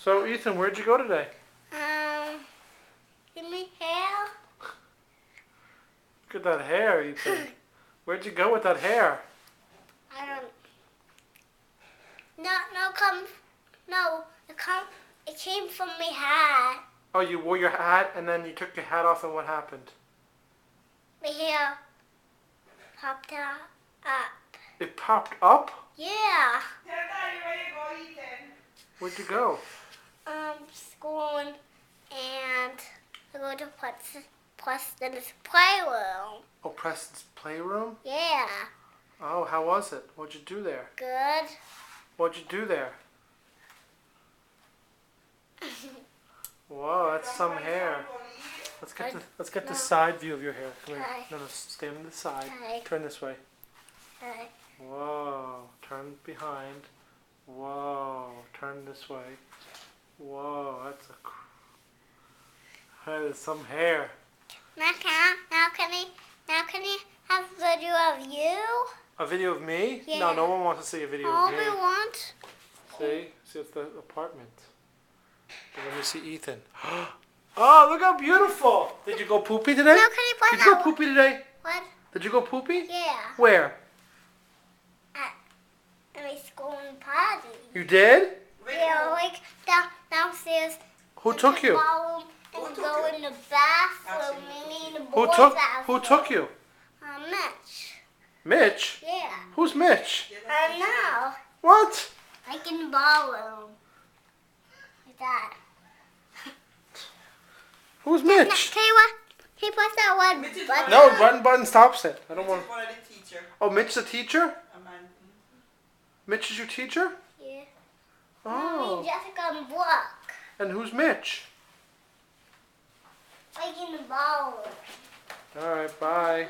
So, Ethan, where'd you go today? Give me hair. Look at that hair, Ethan. Where'd you go with that hair? I don't. It came from my hat. Oh, you wore your hat and then you took your hat off and what happened? My hair popped up. It popped up? Yeah. Where'd you go? School and I go to Preston's playroom. Oh, Preston's playroom? Yeah. Oh, how was it? What'd you do there? Good. What'd you do there? Whoa, that's some hair. Let's get the side view of your hair. Come here. Okay. No, stand on the side. Okay. Turn this way. Okay. Whoa, turn behind. Whoa, turn this way. Whoa, that is some hair. Now can I have a video of you? A video of me? Yeah. No, no one wants to see a video All of me. we want. See it's the apartment. And let me see Ethan. Oh, look how beautiful! Did you go poopy today? Now can I put Did you go that? poopy today? What? Did you go poopy? Yeah. Where? At my school party. You did? Yeah, like downstairs. Who in took the you? ballroom and go in the bathroom. Me in the Who boys' took bathroom. you? Mitch. Mitch? Yeah. Who's Mitch? I know. What? Like in the ballroom. Like that. Who's Mitch? Can you press that one Mitch is button? No, button stops it. I don't Mitch want. is one of the teacher. Oh, Mitch's a teacher? A man. Mitch is your teacher? Yeah. Me Oh. and Jessica and Brooke. And who's Mitch? Like in the ballroom. All right, bye.